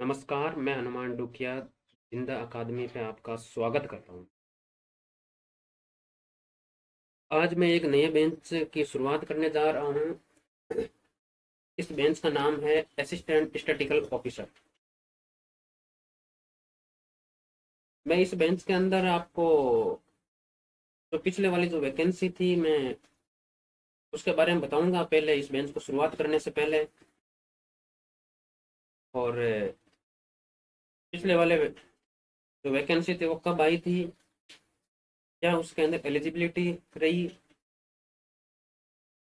नमस्कार, मैं हनुमान डुकिया जिंदा अकादमी पे आपका स्वागत करता हूँ। आज मैं एक नए बेंच की शुरुआत करने जा रहा हूँ। इस बेंच का नाम है असिस्टेंट स्टैटिकल ऑफिसर। मैं इस बेंच के अंदर आपको जो पिछले वाली जो वैकेंसी थी मैं उसके बारे में बताऊंगा पहले इस बेंच को शुरुआत करने से पहले। और पिछले वाले जो वैकेंसी थी वो कब आई थी, क्या उसके अंदर एलिजिबिलिटी रही,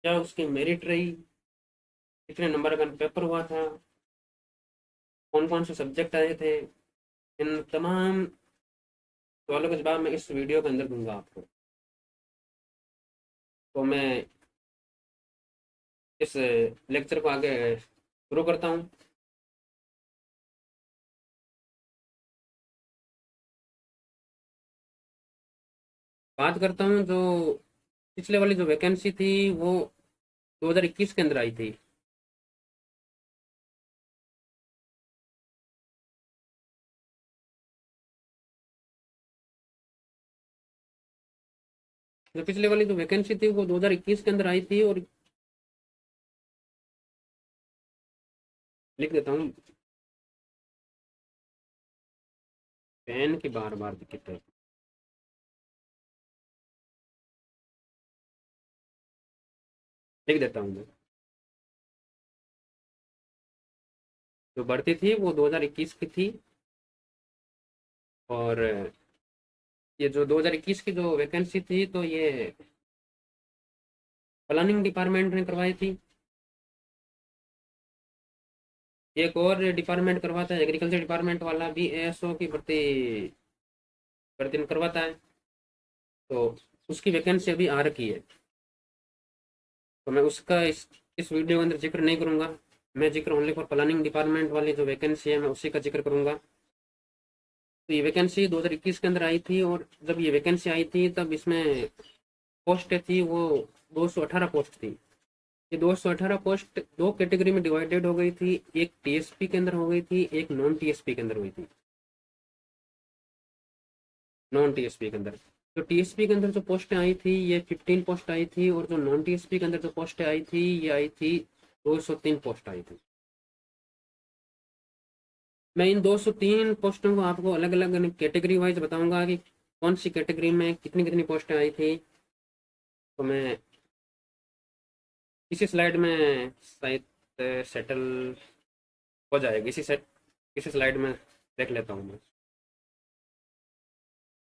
क्या उसकी मेरिट रही, कितने नंबर का पेपर हुआ था, कौन कौन से सब्जेक्ट आए थे, इन तमाम सवालों का जवाब मैं इस वीडियो के अंदर दूंगा आपको। तो मैं इस लेक्चर को आगे शुरू करता हूँ। बात करता हूँ जो पिछले वाली जो वैकेंसी थी वो 2021 के अंदर आई थी। जो पिछले वाली जो वैकेंसी थी वो 2021 के अंदर आई थी। और लिख देता हूँ, पेन की बार बार दिक्कत है। लिख देता हूँ मैं, जो भर्ती थी वो 2021 की थी। और ये जो 2021 की जो वैकेंसी थी तो ये प्लानिंग डिपार्टमेंट ने करवाई थी। एक और डिपार्टमेंट करवाता है, एग्रीकल्चर डिपार्टमेंट वाला भी एएसओ की भर्ती भर्ती में करवाता है। तो उसकी वैकेंसी अभी आ रखी है। तो मैं उसका इस वीडियो के अंदर जिक्र नहीं करूंगा। मैं जिक्र ओनली फॉर प्लानिंग डिपार्टमेंट वाली जो वैकेंसी है मैं उसी का जिक्र करूंगा। तो ये वैकेंसी 2021 के अंदर आई थी। और जब ये वैकेंसी आई थी तब इसमें पोस्ट थी वो 218 पोस्ट थी। ये 218 पोस्ट दो कैटेगरी में डिवाइडेड हो गई थी। एक टीएसपी के अंदर हो गई थी, एक नॉन टीएसपी के अंदर हुई थी। नॉन टीएसपी के अंदर, तो टीएसपी के अंदर जो पोस्टें आई थी ये 15 पोस्ट आई थी। और जो नॉन टीएसपी के अंदर जो पोस्टें आई थी ये आई थी 203 पोस्ट आई थी। मैं इन 203 पोस्टों को आपको अलग अलग कैटेगरी वाइज बताऊंगा कि कौन सी कैटेगरी में कितनी कितनी पोस्टें आई थी। तो मैं इसी स्लाइड में शायद सेटल हो जाएगी। इसी स्लाइड में देख लेता हूँ मैं।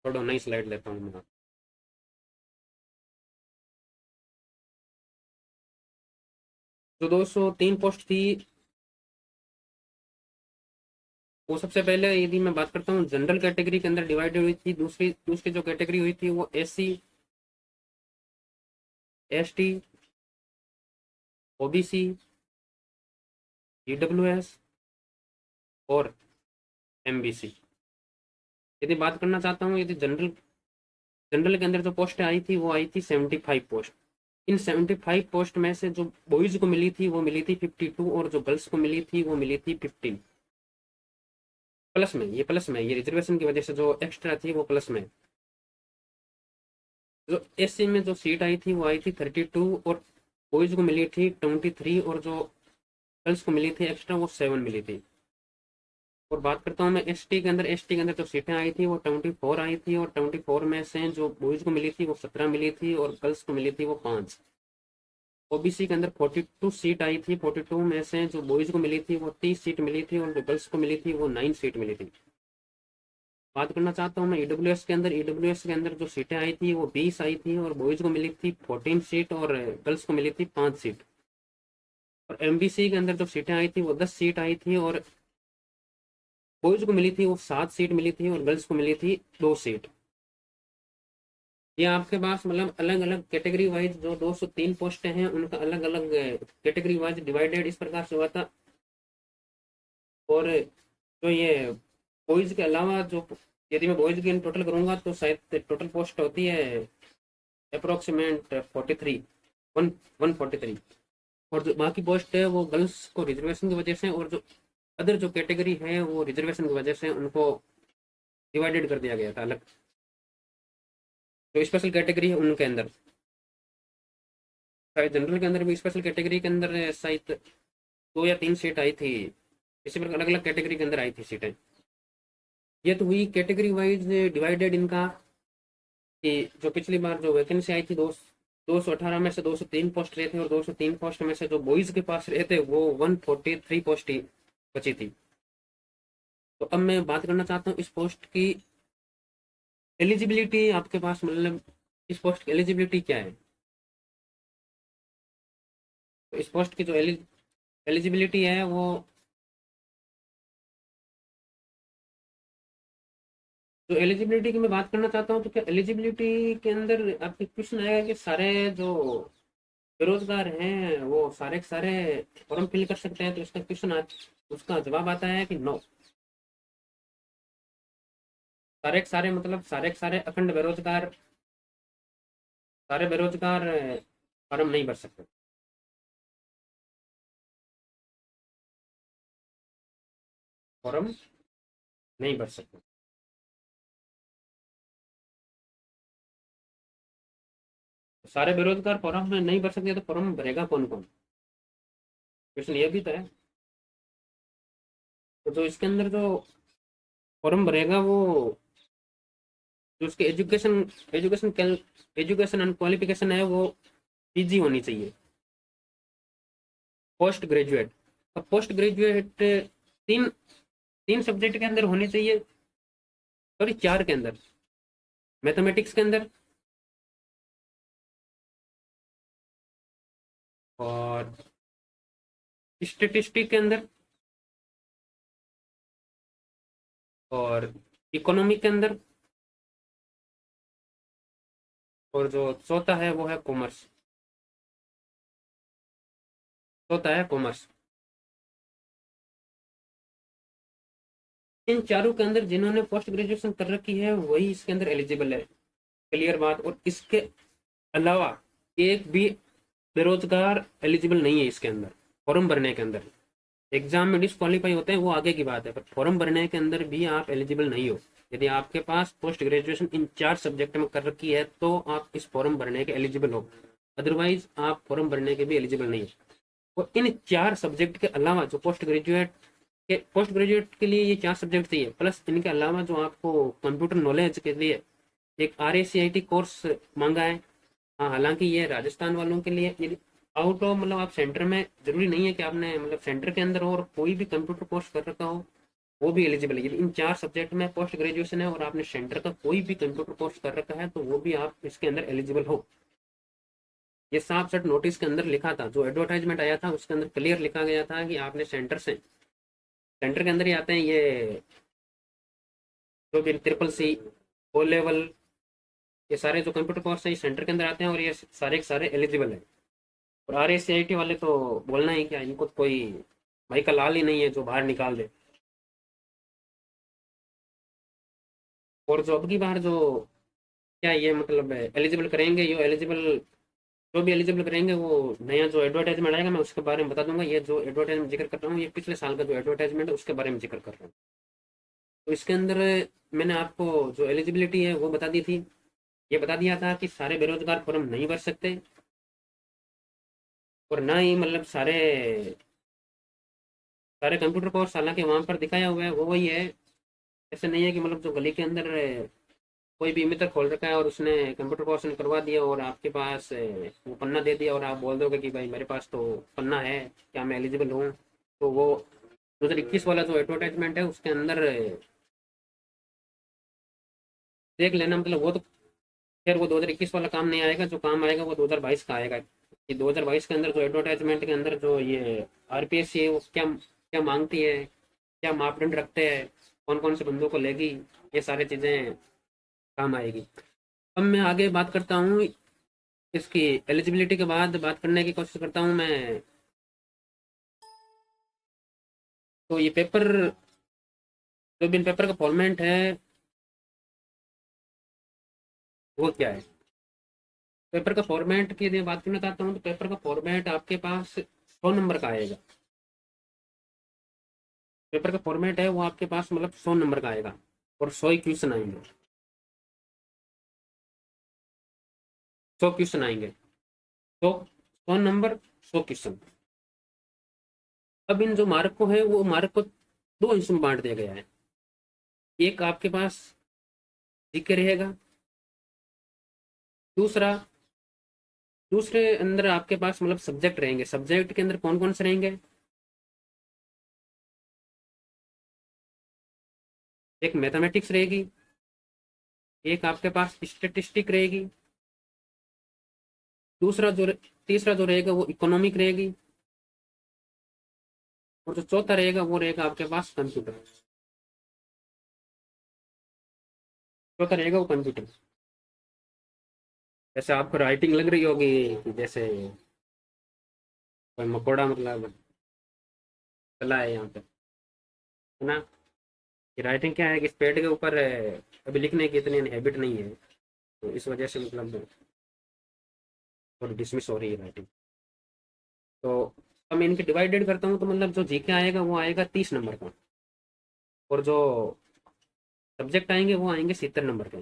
थोड़ा नई स्लाइड लेता हूँ मैं। जो 203 पोस्ट थी वो सबसे पहले यदि मैं बात करता हूँ जनरल कैटेगरी के अंदर डिवाइडेड हुई थी। दूसरी दूसरी जो कैटेगरी हुई थी वो एससी, एसटी, ओबीसी, ईडब्ल्यूएस और एमबीसी। यदि बात करना चाहता हूँ, यदि जनरल जनरल के अंदर जो पोस्ट आई थी वो आई थी 75 पोस्ट। इन 75 पोस्ट में से जो बॉयज को मिली थी वो मिली थी 52 और जो गर्ल्स को मिली थी वो मिली थी 15। प्लस में ये रिजर्वेशन की वजह से जो एक्स्ट्रा थी वो प्लस में। जो एससी में जो सीट आई थी वो आई थी 32 और बॉयज को मिली थी 23 और जो गर्ल्स को मिली थी एक्स्ट्रा वो 7 मिली थी। और बात करता हूँ मैं एसटी के अंदर जो सीटें आई थी वो 24 आई थी। और 24 में से जो बॉयज को मिली थी वो 17 मिली थी और गर्ल्स को मिली थी वो 5। ओबीसी के अंदर 42 सीट आई थी। 42 में से जो बॉयज को मिली थी वो 30 सीट मिली थी और जो गर्ल्स को मिली थी वो 9 सीट मिली थी। बात करना चाहता हूँ मैं ईडब्ल्यूएस के अंदर। ईडब्ल्यूएस के अंदर जो सीटें आई थी वो 20 आई थी और बॉयज को मिली थी 14 सीट और गर्ल्स को मिली थी 5 सीट। और एमबीसी के अंदर जो सीटें आई थी वो 10 सीट आई थी और बॉयज को मिली थी वो 7 सीट मिली थी और गर्ल्स को मिली थी 2 सीट। ये आपके पास मतलब अलग अलग कैटेगरी वाइज जो 203 पोस्टें हैं उनका अलग अलग कैटेगरी वाइज डिवाइडेड इस प्रकार से हुआ था। और जो ये बॉयज के अलावा जो यदि मैं बॉयज की टोटल करूंगा तो शायद टोटल पोस्ट होती है अप्रोक्सीमेट 43, 143। और जो बाकी पोस्ट है वो गर्ल्स को रिजर्वेशन की वजह से और जो अदर जो कैटेगरी है वो रिजर्वेशन की वजह से उनको डिवाइडेड कर दिया गया था अलग। जो स्पेशल कैटेगरी है उनके अंदर, शायद जनरल के अंदर भी स्पेशल कैटेगरी के अंदर शायद 2 या 3 सीट आई थी, इसी प्रकार अलग अलग कैटेगरी के अंदर आई थी सीटें। ये तो हुई कैटेगरी वाइज डिवाइडेड इनका, कि जो पिछली बार जो वैकेंसी आई थी 218 में से 203 पोस्ट रहे थे, और 203 पोस्ट में से जो बॉयज के पास रहे थे वो 143 पोस्ट ही बची थी। तो अब मैं बात करना चाहता हूँ इस पोस्ट की एलिजिबिलिटी, आपके पास मतलब इस पोस्ट की एलिजिबिलिटी क्या है। तो इस पोस्ट की जो एलिजिबिलिटी है वो, तो एलिजिबिलिटी की मैं बात करना चाहता हूँ, तो क्या एलिजिबिलिटी के अंदर आपके क्वेश्चन आएगा कि सारे जो बेरोजगार हैं वो सारे के सारे फॉर्म फिल कर सकते हैं, तो इसका उसका जवाब आता है कि नो। सारे के सारे मतलब सारे के सारे अखंड बेरोजगार, सारे बेरोजगार फॉर्म नहीं भर सकते। फॉर्म नहीं भर सकते। सारे बेरोजगार फॉर्म में नहीं भर सकते, तो फॉर्म भरेगा कौन कौन, क्वेश्चन ये भी तो है। तो जो इसके अंदर जो फॉर्म भरेगा वो, जो उसके एजुकेशन एंड क्वालिफिकेशन है वो पीजी होनी चाहिए, पोस्ट ग्रेजुएट। अब पोस्ट ग्रेजुएट तीन तीन सब्जेक्ट के अंदर होनी चाहिए, सॉरी 4 के अंदर, मैथमेटिक्स के अंदर, और स्टेटिस्टिक के अंदर, और इकोनॉमिक के अंदर, और जो चौथा है वो है कॉमर्स, चौथा है कॉमर्स। इन चारों के अंदर जिन्होंने पोस्ट ग्रेजुएशन कर रखी है वही इसके अंदर एलिजिबल है, क्लियर बात। और इसके अलावा एक भी बेरोजगार एलिजिबल नहीं है इसके अंदर, फॉर्म भरने के अंदर। एग्जाम में डिस्क्वालीफाई होते हैं वो आगे की बात है, पर फॉर्म भरने के अंदर भी आप एलिजिबल नहीं हो। यदि आपके पास पोस्ट ग्रेजुएशन इन 4 सब्जेक्ट में कर रखी है तो आप इस फॉर्म भरने के एलिजिबल हो, अदरवाइज आप फॉर्म भरने के भी एलिजिबल नहीं हो। और इन 4 सब्जेक्ट के अलावा जो पोस्ट ग्रेजुएट के लिए ये 4 सब्जेक्ट चाहिए, प्लस इनके अलावा जो आपको कंप्यूटर नॉलेज के लिए एक RACIT कोर्स मांगा है। हाँ, हालांकि ये राजस्थान वालों के लिए, यदि आउट ऑफ मतलब आप सेंटर में, जरूरी नहीं है कि आपने मतलब सेंटर के अंदर हो और कोई भी कंप्यूटर कोर्स कर रखा हो वो भी एलिजिबल है। यदि इन 4 सब्जेक्ट में पोस्ट ग्रेजुएशन है और आपने सेंटर का कोई भी कंप्यूटर कोर्स कर रखा है तो वो भी आप इसके अंदर एलिजिबल हो। ये साफ सट नोटिस के अंदर लिखा था, जो एडवर्टाइजमेंट आया था उसके अंदर क्लियर लिखा गया था कि आपने सेंटर के अंदर ही आते हैं ये, जो भी CCC, O लेवल, ये सारे जो कंप्यूटर कोर्स है ये सेंटर के अंदर आते हैं और ये सारे के सारे एलिजिबल है। और RACIT वाले तो बोलना ही क्या, इनको तो कोई भाई का लाल ही नहीं है जो बाहर निकाल दे। और जो अब की बार जो क्या ये मतलब एलिजिबल करेंगे, ये एलिजिबल, जो भी एलिजिबल करेंगे वो नया जो एडवर्टाइजमेंट आएगा मैं उसके बारे में बता दूंगा। ये जो एडवर्टाइजमेंट जिक्र कर रहा हूँ ये पिछले साल का जो एडवर्टाइजमेंट है उसके बारे में जिक्र कर रहा हूँ। तो इसके अंदर मैंने आपको जो एलिजिबिलिटी है वो बता दी थी। ये बता दिया था कि सारे बेरोजगार फॉर्म नहीं भर सकते, और ना ही मतलब सारे सारे कंप्यूटर कोर्स, हालांकि वहाँ पर दिखाया हुआ है वो वही है। ऐसे नहीं है कि मतलब जो गली के अंदर कोई भी मित्र खोल रखा है और उसने कंप्यूटर कोर्स करवा दिया और आपके पास वो पन्ना दे दिया और आप बोल दोगे कि भाई मेरे पास तो पन्ना है, क्या मैं एलिजिबल हूँ। तो वो 2021 वाला जो एडवर्टाइजमेंट है उसके अंदर देख लेना, मतलब वो तो खैर वो 2021 वाला काम नहीं आएगा, जो काम आएगा वो 2022 का आएगा। कि 2022 के अंदर जो एडवर्टाइजमेंट के अंदर जो ये RPSC है वो क्या क्या मांगती है, क्या मापदंड रखते हैं, कौन कौन से बंदों को लेगी, ये सारी चीज़ें काम आएगी। अब मैं आगे बात करता हूँ इसकी एलिजिबिलिटी के बाद बात करने की कोशिश करता हूँ मैं। तो ये पेपर, जो भी पेपर का फॉर्मेट है वो क्या है। पेपर का फॉर्मेट की यदि बात करना चाहता हूँ तो पेपर का फॉर्मेट आपके पास 100 नंबर का आएगा। पेपर का फॉर्मेट है वो आपके पास मतलब 100 नंबर का आएगा और 100 ही क्वेश्चन आएंगे, 100 क्वेश्चन आएंगे, तो 100 नंबर, 100 क्वेश्चन। अब इन जो मार्क को है वो मार्क को दो हिस्सों में बांट दिया गया है। एक आपके पास जीके रहेगा, दूसरा दूसरे अंदर आपके पास मतलब सब्जेक्ट रहेंगे। सब्जेक्ट के अंदर कौन कौन से रहेंगे? एक मैथमेटिक्स रहेगी, एक आपके पास स्टेटिस्टिक रहेगी, दूसरा जो तीसरा जो रहेगा वो इकोनॉमिक रहेगी, और जो चौथा रहेगा वो रहेगा आपके पास कंप्यूटर। चौथा रहेगा वो कंप्यूटर। जैसे आपको राइटिंग लग रही होगी कि जैसे कोई मकोड़ा मतलब चला है यहाँ पे, है ना? कि राइटिंग क्या है कि इस पेड के ऊपर अभी लिखने की इतनी हैबिट नहीं है, तो इस वजह से मतलब थोड़ी डिसमिस हो रही है राइटिंग। तो अब मैं इनके डिवाइडेड करता हूँ तो मतलब जो जीके आएगा वो आएगा 30 नंबर का, और जो सब्जेक्ट आएंगे वो आएंगे 70 नंबर के।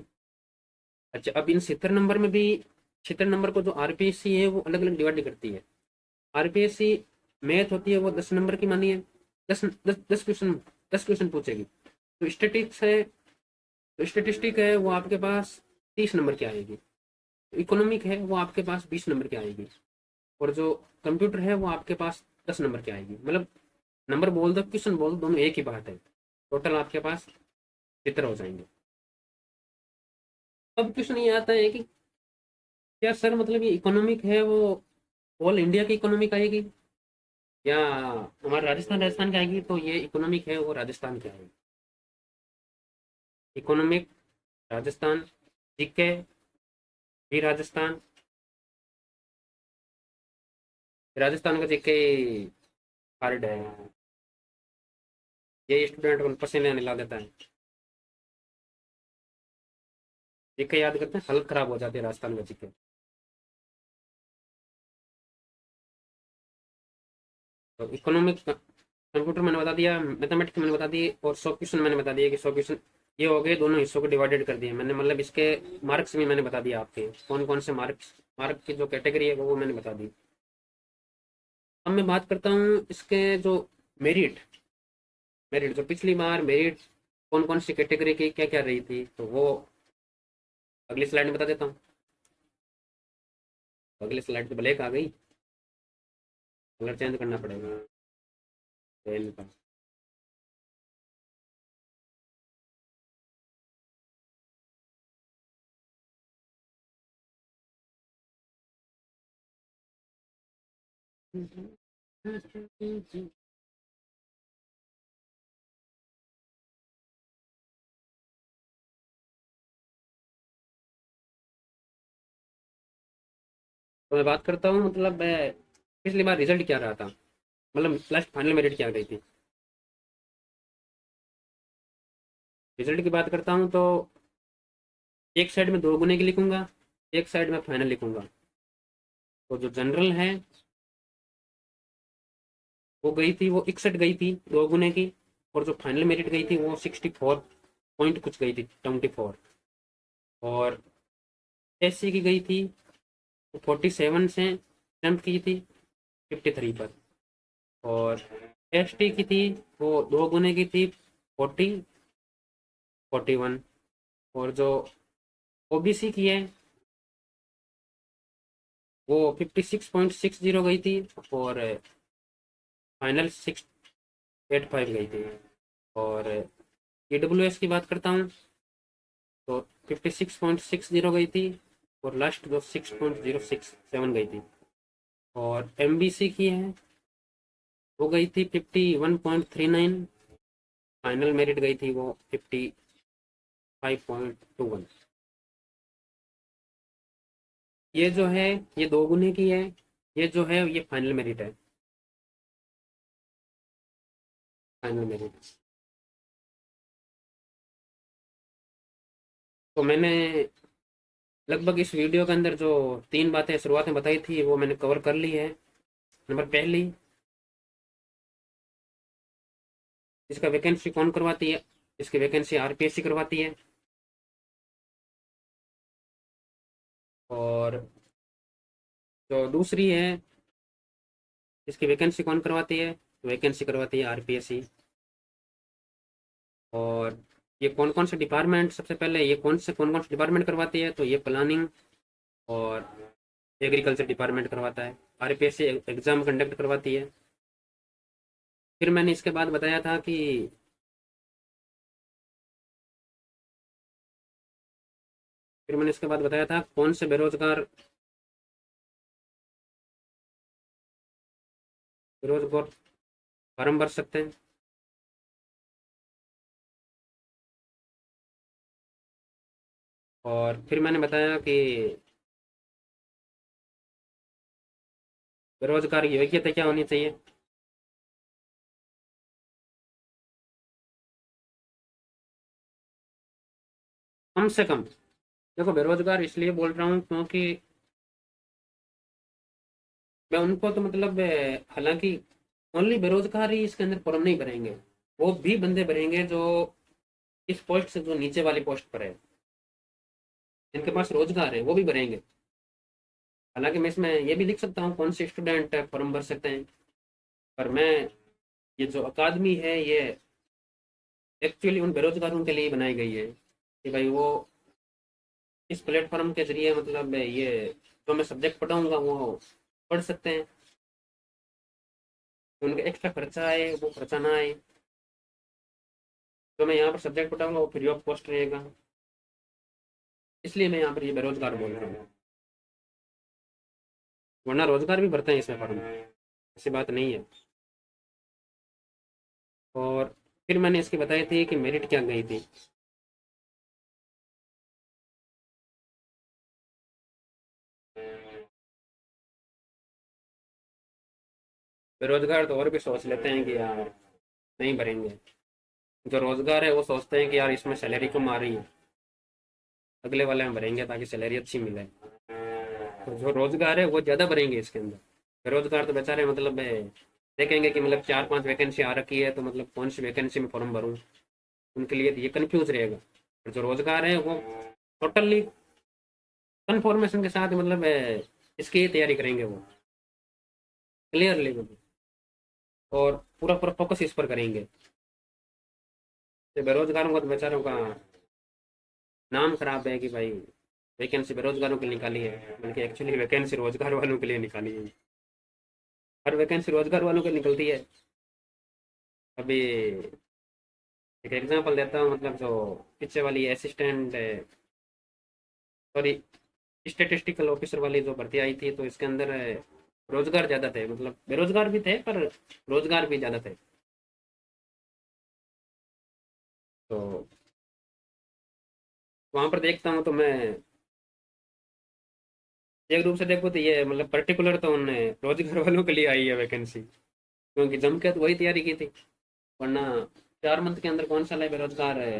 अच्छा, अब इन 70 नंबर में भी 70 नंबर को जो आरपीएससी है वो अलग अलग डिवाइड करती है। आरपीएससी मैथ होती है वो 10 नंबर की मानिए, 10 क्वेश्चन 10 क्वेश्चन पूछेगी। तो स्टेटिक्स है, तो स्टेटिस्टिक है वो आपके पास 30 नंबर की आएगी। इकोनॉमिक है वो आपके पास 20 नंबर की आएगी, और जो कंप्यूटर है वो आपके पास 10 नंबर की आएगी। मतलब नंबर बोल दो, क्वेश्चन बोल दो, दोनों एक ही बात है। टोटल आपके पास 70 हो जाएंगे। अब क्वेश्चन ये आता है कि क्या सर मतलब ये इकोनॉमिक है वो ऑल इंडिया की इकोनॉमिक आएगी या हमारा राजस्थान राजस्थान की आएगी? तो ये इकोनॉमिक है वो राजस्थान की आएगी। इकोनॉमिक राजस्थान, जीके भी राजस्थान। राजस्थान का जीके हार्ड है, ये स्टूडेंट को पसीने ला देता है। जीके याद करते हैं हालत खराब हो जाती है राजस्थान का जीके। तो इकोनॉमिक कंप्यूटर मैंने बता दिया, मैथमेटिक्स मैंने बता दी, और 100 क्वेश्चन मैंने बता दिया कि 100 क्वेश्चन ये हो गए, दोनों हिस्सों को डिवाइडेड कर दिए मैंने। मतलब इसके मार्क्स भी मैंने बता दिया आपके कौन कौन से मार्क्स, मार्क की जो कैटेगरी है वो मैंने बता दी। अब मैं बात करता हूँ इसके जो मेरिट, मेरिट जो पिछली बार मेरिट कौन कौन सी कैटेगरी की क्या क्या रही थी, तो वो अगली स्लाइड में बता देता हूँ। तो अगली स्लाइड तो ब्लैक आ गई, कलर चेंज करना पड़ेगा पेन का। तो मैं बात करता हूँ मतलब पिछली बार रिजल्ट क्या रहा था, मतलब लास्ट फाइनल मेरिट क्या गई थी। रिजल्ट की बात करता हूँ तो एक साइड में 2 गुने की लिखूंगा, एक साइड में फाइनल लिखूंगा। तो जो जनरल है वो गई थी, वो 61 गई थी 2 गुने की, और जो फाइनल मेरिट गई थी वो 64 पॉइंट कुछ गई थी, 24। और एससी की गई थी 47 से जंप की थी 53 पर, और एसटी की थी वो 2 गुने की थी 41। और जो ओबीसी की है वो 56.60 गई थी, और फाइनल 685 गई थी। और ईडब्ल्यूएस की बात करता हूँ तो 56.60 गई थी, और लास्ट जो 6.067 गई थी। और एमबीसी की है वो गई थी 51.39, फाइनल मेरिट गई थी वो 55.21। ये जो है ये 2 गुने की है, ये जो है ये फाइनल मेरिट है, फाइनल मेरिट। तो मैंने लगभग इस वीडियो के अंदर जो 3 बातें शुरुआत में बताई थी वो मैंने कवर कर ली है। नंबर पहली, इसका वैकेंसी कौन करवाती है? इसकी वैकेंसी आरपीएससी करवाती है। और जो दूसरी है, इसकी वैकेंसी कौन करवाती है? वैकेंसी करवाती है आरपीएससी। और ये कौन कौन से डिपार्टमेंट, सबसे पहले ये कौन कौन से डिपार्टमेंट करवाती है? तो ये प्लानिंग और एग्रीकल्चर डिपार्टमेंट करवाता है। आरपीएससी एग्जाम कंडक्ट करवाती है। फिर मैंने इसके बाद बताया था कि फिर मैंने इसके बाद बताया था कौन से बेरोजगार बेरोजगार फार्म भर सकते हैं। और फिर मैंने बताया कि बेरोजगार की योग्यता क्या होनी चाहिए। कम से कम, देखो बेरोजगार इसलिए बोल रहा हूँ क्योंकि मैं उनको तो मतलब हालांकि ओनली बेरोजगार ही इसके अंदर फॉर्म नहीं भरेंगे, वो भी बंदे भरेंगे जो इस पोस्ट से जो नीचे वाली पोस्ट पर है, जिनके पास रोजगार है वो भी भरेंगे। हालांकि मैं इसमें ये भी लिख सकता हूँ कौन से स्टूडेंट फॉर्म भर सकते हैं, पर मैं, ये जो अकादमी है ये एक्चुअली उन बेरोजगारों के लिए बनाई गई है कि भाई वो इस प्लेटफॉर्म के जरिए मतलब ये जो मैं सब्जेक्ट पढ़ाऊंगा वो पढ़ सकते हैं, तो उनका एक्स्ट्रा खर्चा आए वो खर्चा ना आए। जो मैं यहाँ पर सब्जेक्ट पढ़ाऊंगा वो फ्री ऑफ कॉस्ट रहेगा, इसलिए मैं यहाँ पर ये बेरोजगार बोल रहा हूँ। वरना रोजगार भी भरते हैं इसमें फॉर्म, ऐसी बात नहीं है। और फिर मैंने इसकी बताई थी कि मेरिट क्या गई थी। बेरोजगार तो और भी सोच लेते हैं कि यार नहीं भरेंगे, जो रोजगार है वो सोचते हैं कि यार इसमें सैलरी कम आ रही है, अगले वाले में भरेंगे ताकि सैलरी अच्छी मिले। तो जो रोजगार है वो ज़्यादा भरेंगे इसके अंदर। बेरोजगार तो बेचारे मतलब देखेंगे कि मतलब 4-5 वैकेंसी आ रखी है तो मतलब कौन सी वैकेंसी में फॉर्म भरूँ, उनके लिए तो ये कंफ्यूज रहेगा। और जो रोजगार है वो टोटली कन्फर्मेशन के साथ मतलब इसकी ही तैयारी करेंगे वो, क्लियरली मतलब, और पूरा पूरा फोकस इस पर करेंगे। तो बेरोजगारों का तो बेचारों का नाम खराब है कि भाई वैकेंसी बेरोजगारों के लिए निकाली है, बल्कि एक्चुअली वैकेंसी रोजगार वालों के लिए निकाली है। हर वैकेंसी रोजगार वालों के लिए निकलती है। अभी एक एग्जांपल देता हूँ, मतलब जो पीछे वाली असिस्टेंट, सॉरी, स्टेटिस्टिकल ऑफिसर वाली जो भर्ती आई थी, तो इसके अंदर रोजगार ज़्यादा थे, मतलब बेरोजगार भी थे पर रोजगार भी ज़्यादा थे। तो वहां पर देखता हूँ तो मैं एक रूप से देखो तो ये मतलब पर्टिकुलर तो उन्होंने रोजगार वालों के लिए आई है वैकेंसी, क्योंकि जम के तो वही तैयारी की थी। वरना 4 मंथ के अंदर कौन सा लाए बेरोजगार है।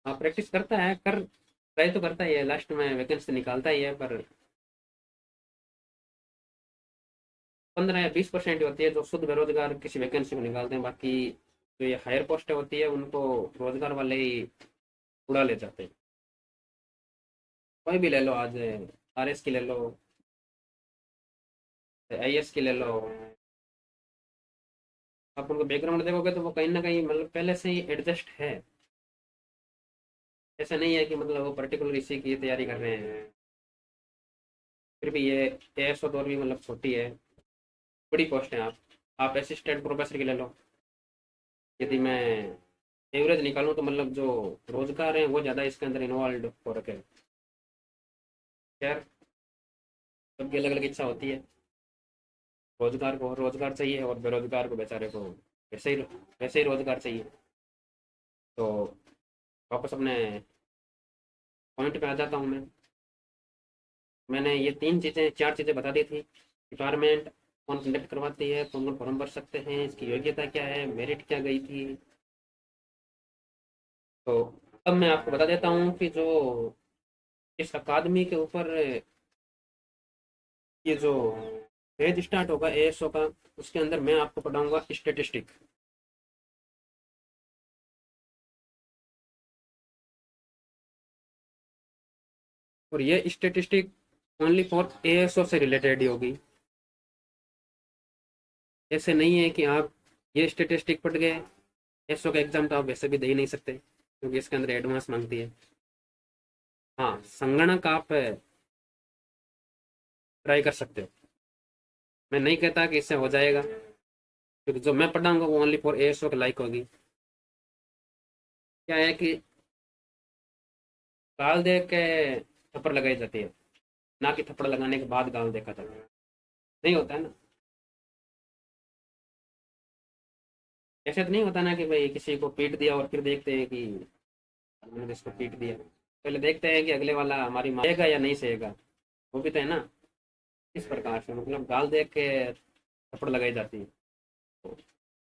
हाँ, प्रैक्टिस करता है, कर ट्राई तो करता ही है, लास्ट में वैकेंसी निकालता ही है, पर 15 या 20% होती है जो शुद्ध बेरोजगार किसी वैकेंसी को निकालते हैं। बाकी जो ये हायर पोस्ट होती है उनको रोजगार वाले ही उड़ा ले जाते हैं। कोई भी ले लो, आज आरएस की ले लो, आईएएस की ले लो, आप उनको बैकग्राउंड देखोगे तो वो कहीं ना कहीं मतलब पहले से ही एडजस्ट है। ऐसा नहीं है कि मतलब वो पर्टिकुलर इसी की तैयारी कर रहे हैं। फिर भी ये एएसओ दौर भी मतलब छोटी है, बड़ी पोस्ट है। आप असिस्टेंट प्रोफेसर की ले लो, यदि मैं एवरेज निकालूं तो मतलब जो रोजगार है वो ज़्यादा इसके अंदर इन्वॉल्व हो रखे हैं। खैर, सबकी अलग अलग इच्छा होती है। रोजगार को रोजगार चाहिए और बेरोजगार को बेचारे को वैसे ही रोजगार चाहिए। तो वापस अपने पॉइंट पे आ जाता हूँ मैं। मैंने ये 3 चीज़ें 4 चीज़ें बता दी थी। डिपार्टमेंट कौन कंडक्ट करवाती है, कौन कौन फॉर्म भर सकते हैं, इसकी योग्यता क्या है, मेरिट क्या गई थी। तो अब मैं आपको बता देता हूँ कि जो इस अकादमी के ऊपर ये जो पेज स्टार्ट होगा एएसओ का, उसके अंदर मैं आपको पढ़ाऊंगा स्टेटिस्टिक। और ये स्टेटिस्टिक ओनली फॉर एएसओ से रिलेटेड ही होगी। ऐसे नहीं है कि आप ये स्टेटिस्टिक पढ़ गए, एसओ का एग्जाम तो आप वैसे भी दे ही नहीं सकते क्योंकि इसके अंदर एडवांस मांगती है। हाँ, संगणक आप ट्राई कर सकते हो, मैं नहीं कहता कि इससे हो जाएगा, क्योंकि जो मैं पढ़ाऊंगा वो ओनली फॉर एएसओ के लाइक होगी। क्या है कि गाल दे के थप्पड़ लगाई जाती है, ना कि थप्पड़ लगाने के बाद गाल देखा जाता है, नहीं होता है ना। ऐसे तो नहीं होता ना कि भाई किसी को पीट दिया और फिर देखते हैं कि हमने इसको पीट दिया, पहले देखते हैं कि अगले वाला हमारी मारेगा या नहीं सहेगा, वो भी तो है ना। इस प्रकार से मतलब गाल देख के थप्पड़ लगाई जाती है।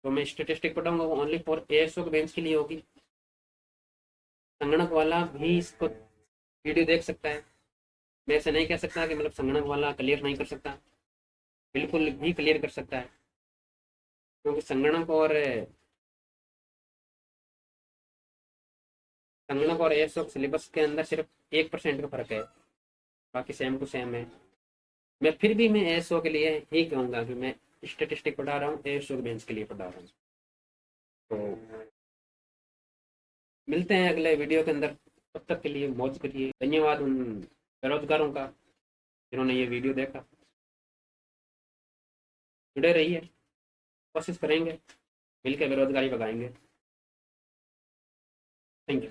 तो मैं स्टेटिस्टिक पढ़ाऊंगा वो ओनली फॉर एएसओ के बेंच के लिए होगी। संगणक वाला भी इसको वीडियो देख सकता है, मैं ऐसे नहीं कह सकता कि मतलब संगणक वाला क्लियर नहीं कर सकता, बिल्कुल भी क्लियर कर सकता है, क्योंकि संगणक और एएसओ सिलेबस के अंदर सिर्फ 1% का फर्क है, बाकी सेम टू सेम है। मैं फिर भी मैं एएसओ के लिए ही कहूँगा कि मैं स्टेटिस्टिक पढ़ा रहा हूँ, एएसओ के बेंच के लिए पढ़ा रहा हूँ। तो मिलते हैं अगले वीडियो के अंदर, तब तक के लिए मौज करिए। धन्यवाद उन बेरोजगारों का जिन्होंने ये वीडियो देखा, जुड़े रहिए, कोशिश करेंगे मिलकर बेरोजगारी भगाएंगे। Thank you.